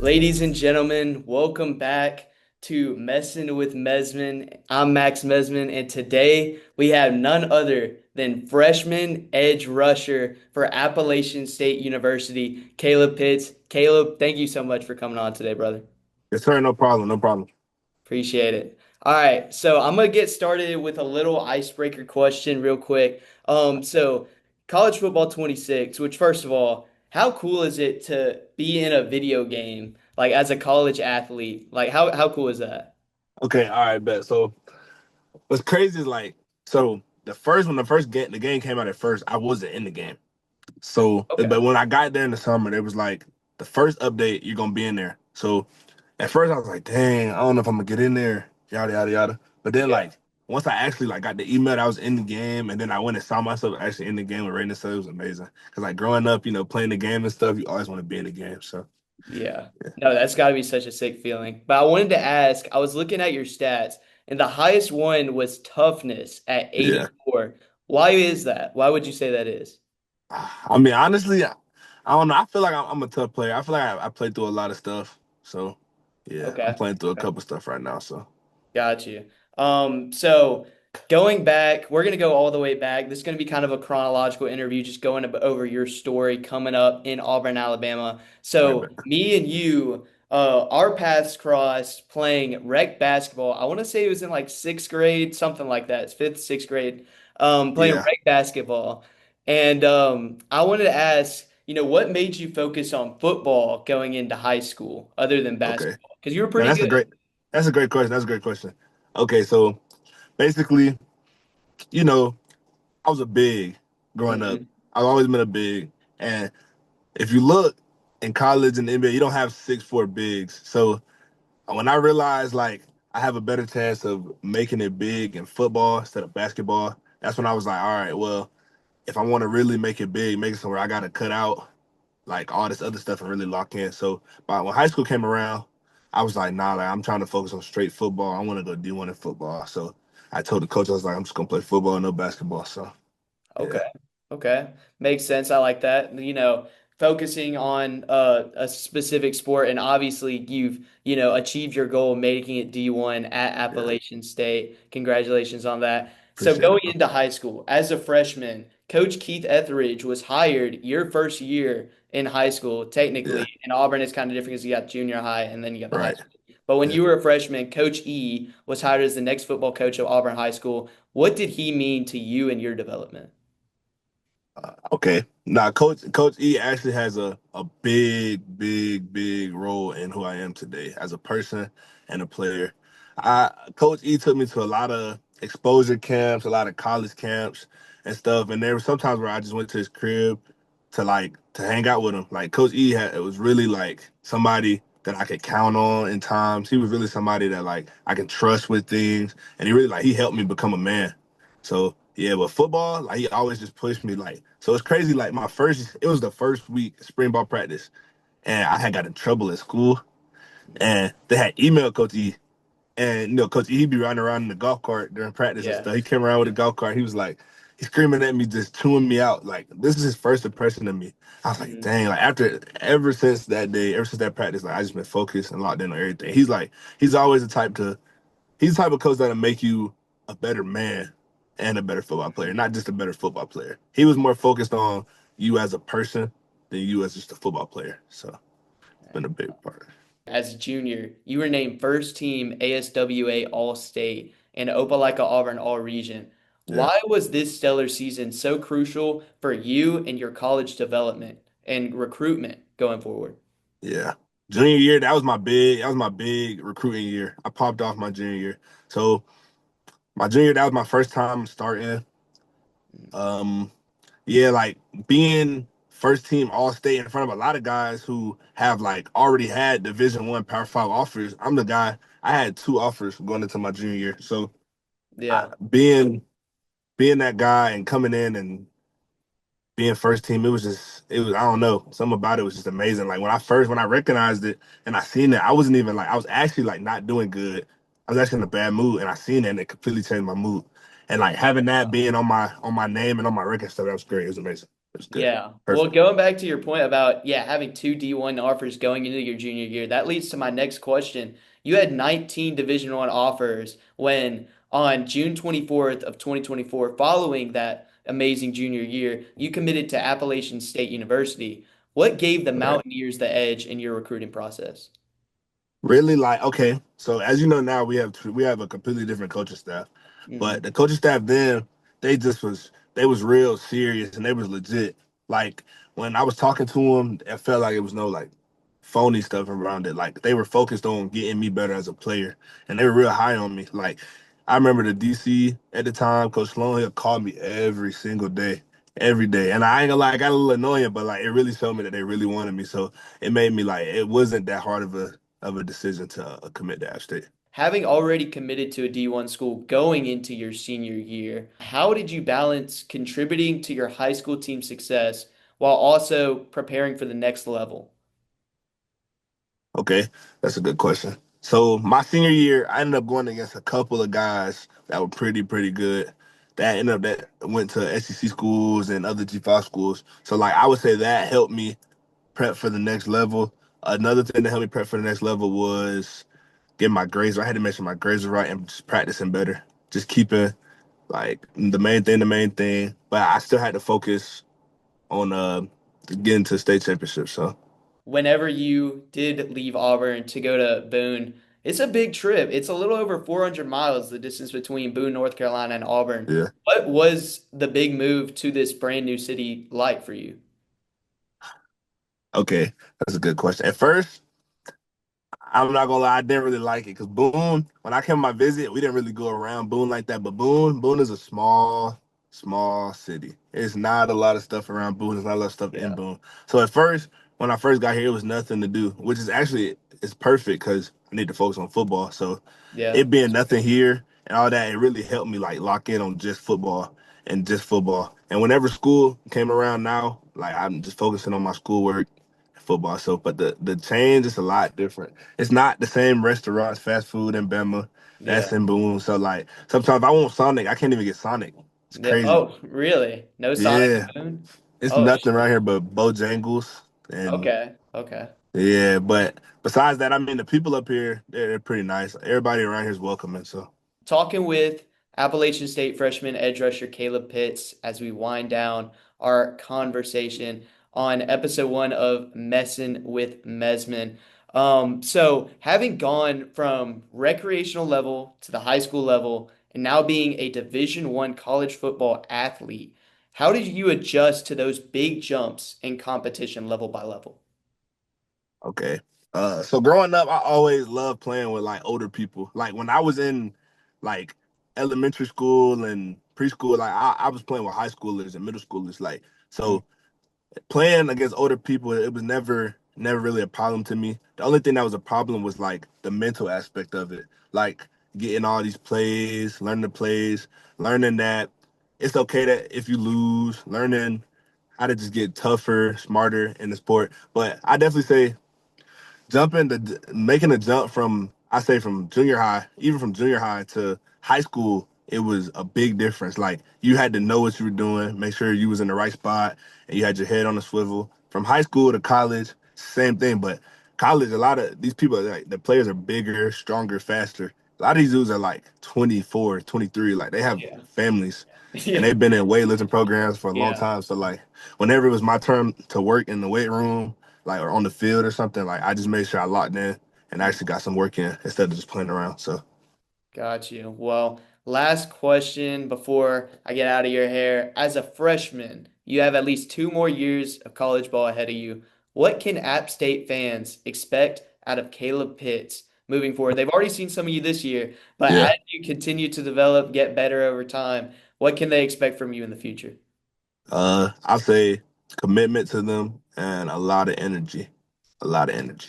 Ladies and gentlemen, welcome back to Messin with Mesman. I'm Max Mesman, and today we have none other than freshman edge rusher for Appalachian State University, Caleb Pitts. Caleb, thank you so much for coming on today, brother. Yes, sir. No problem. No problem. Appreciate it. All right, so I'm gonna get started with a little icebreaker question real quick. So college football 26, which first of all, how cool is it to be in a video game like as a college athlete? Like how cool is that? Okay. All right. Bet. So what's crazy is so the game came out at first, I wasn't in the game. So, Okay. but when I got there in the summer, it was like the first update, you're gonna be in there. So at first I was like, dang, I don't know if I'm gonna get in there, yada yada yada. But then Yeah. once I actually got the email that I was in the game, and then I went and saw myself actually in the game with Raiden, so it was amazing. Cause like growing up, playing the game and stuff, you always want to be in the game. So Yeah. yeah, No, that's got to be such a sick feeling. But I wanted to ask, I was looking at your stats, and the highest one was toughness at yeah. 84. Why is that? Why would you say that is? I mean, honestly, I don't know. I feel like I'm a tough player. I feel like I played through a lot of stuff. So, yeah, I'm Okay. playing through a couple stuff right now. So, Got you. So going back, we're gonna go all the way back. This is gonna be kind of a chronological interview, just going over your story coming up in Auburn, Alabama. all right, So bet. me and you, our paths crossed playing rec basketball. I want to say it was in like sixth grade, something like that. It's fifth, sixth grade. Playing Yeah. rec basketball, and I wanted to ask, what made you focus on football going into high school other than Okay. basketball? Because you were Now pretty good. that's a great question. That's a great question. Okay, so basically, you know, I was a big growing up. Mhm. I've always been a big, and if you look in college and the NBA, you don't have 6'4" bigs. So when I realized I have a better chance of making it big in football instead of basketball, that's when I was like, all right, well, if I want to really make it big, make it somewhere I got to cut out like all this other stuff and really lock in. So, but when high school came around, I was like, nah, I'm trying to focus on straight football. I want to go D1 in football. So I told the coach, I was like, I'm just gonna play football, no basketball. So Okay. yeah, Okay. Makes sense. I like that. Focusing on a specific sport and obviously you've, achieved your goal of making it D1 at yeah, Appalachian State. Congratulations on that. So appreciate going it, bro. into high school, as a freshman, Coach Keith Etheridge was hired your first year in high school, Yeah, technically. In Auburn, it's kind of different because you got junior high and then you got the high right. school. But when Yeah. you were a freshman, Coach E was hired as the next football coach of Auburn High School. What did he mean to you and your development? Okay. Now, Coach E actually has a big role in who I am today as a person and a player. Coach E took me to a lot of exposure camps, a lot of college camps and stuff. And there were sometimes where I just went to his crib to hang out with him. Like Coach E it was really like somebody that I could count on in times. He was really somebody that I can trust with things. And he really he helped me become a man. So yeah, but football, he always just pushed me so it's crazy. It was the first week spring ball practice, and I had got in trouble at school, and they had emailed Coach E, and Coach E he'd be running around in the golf cart during practice and Yeah. stuff. He came around with a golf cart. He was like, he's screaming at me, just chewing me out. Like this is his first impression of me. I was like, Mhm. dang. Ever since that day, ever since that practice, I just been focused and locked in on everything. He's always he's the type of coach that'll make you a better man and a better football player, not just a better football player. He was more focused on you as a person than you as just a football player. So it's been a big part. As a junior, you were named first team ASWA All State and Opelika Auburn All Region. Yeah, Why was this stellar season so crucial for you and your college development and recruitment going forward? yeah. Junior year, that was my big recruiting year. I popped off my junior year. So my junior, that was my first time starting. Um, yeah, being first team all state in front of a lot of guys who have already had Division 1 Power 5 offers. I'm the guy. I had two offers going into my junior year. So I, Yeah. being that guy and coming in and being first team, it was I don't know, something about it was just amazing. Like when I recognized it and I seen it, I wasn't even I was actually not doing good. I was actually in a bad mood and I seen it and it completely changed my mood. And having that being on my name and on my record stuff, that was great. It was amazing. was good. Yeah. Well, Perfect. going back to your point about, yeah, having two D1 offers going into your junior year, that leads to my next question. You had 19 Division One offers when on June 24th of 2024, following that amazing junior year, you committed to Appalachian State University. What gave the Right. Mountaineers the edge in your recruiting process? Really like okay. So as you know now we have a completely different coaching staff, Hmm. but the coaching staff then they was real serious and they was legit. Like when I was talking to them, it felt like it was no like phony stuff around it. Like they were focused on getting me better as a player, and they were real high on me. Like I remember the DC at the time, Coach Sloan, he'll call me every single day, every day. And I ain't gonna lie, I got a little annoying, but like it really showed me that they really wanted me. So it made me like it wasn't that hard of a decision to commit to App State. Having already committed to a D1 school going into your senior year, how did you balance contributing to your high school team success while also preparing for the next level? Okay, that's a good question. So my senior year, I ended up going against a couple of guys that were pretty good. That went to SEC schools and other G5 schools. So like I would say that helped me prep for the next level. Another thing that helped me prep for the next level was getting my grades right. I had to make sure my grades were right and just practicing better. Just keeping like the main thing. But I still had to focus on getting to state championship. So Whenever you did leave Auburn to go to Boone, it's a big trip. It's a little over 400 miles, the distance between Boone, North Carolina, and Auburn. yeah. What was the big move to this brand new city like for you? Okay, that's a good question. At first, I'm not gonna lie, I didn't really like it because Boone, when I came on my visit, we didn't really go around Boone like that. But Boone is a small city. It's not a lot of stuff around Boone. There's not a lot of stuff in Yeah. Boone. So at first, when I first got here, it was nothing to do, which is actually it's perfect because I need to focus on football. So Yeah. it being nothing here and all that, it really helped me like lock in on just football and just football. And whenever school came around now, like I'm just focusing on my schoolwork, football. So, but the change is a lot different. It's not the same restaurants, fast food in Bama. That's Yeah. in Boone. So like sometimes if I want Sonic, I can't even get Sonic. It's Yeah. crazy. Oh, really? No Sonic Yeah, and Boone? it's Oh, nothing right here but Bojangles and okay. Okay. yeah. But besides that, I mean the people up here they're pretty nice. Everybody around here is welcoming. So Talking with Appalachian State freshman edge rusher Caleb Pitts as we wind down our conversation on episode one of Messin with Mesman. So having gone from recreational level to the high school level and now being a Division One college football athlete, how did you adjust to those big jumps in competition level by level? okay. So growing up, I always loved playing with like older people. Like when I was in like elementary school and preschool, like I was playing with high schoolers and middle schoolers. Like Mm, so playing against older people, it was never really a problem to me. The only thing that was a problem was like the mental aspect of it. Like getting all these plays, learning the plays, learning that it's okay that if you lose, learning how to just get tougher, smarter in the sport. But I definitely say making a jump from I say from junior high, even from junior high to high school, it was a big difference. Like you had to know what you were doing, make sure you was in the right spot, and you had your head on the swivel. From high school to college, same thing. But college, a lot of these people, like the players are bigger, stronger, faster. A lot of these dudes are like 24, 23. Like they have yeah. families, and Yeah. they've been in weightlifting programs for a long Yeah. time. So like, whenever it was my turn to work in the weight room like or on the field or something, like I just made sure I locked in and actually got some work in instead of just playing around. So Got you. Well, last question before I get out of your hair. As a freshman, you have at least 2 more years of college ball ahead of you. What can App State fans expect out of Caleb Pitts moving forward? They've already seen some of you this year, but as yeah, you continue to develop, get better over time, what can they expect from you in the future? I'll say commitment to them and a lot of energy, a lot of energy.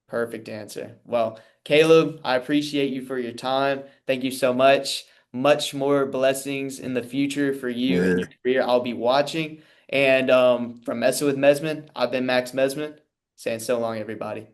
Perfect answer. Well, Caleb, I appreciate you for your time. Thank you so much. Much more blessings in the future for you and Yeah. your career. I'll be watching. And from Messing with Mesman, I've been Max Mesman, saying so long, everybody.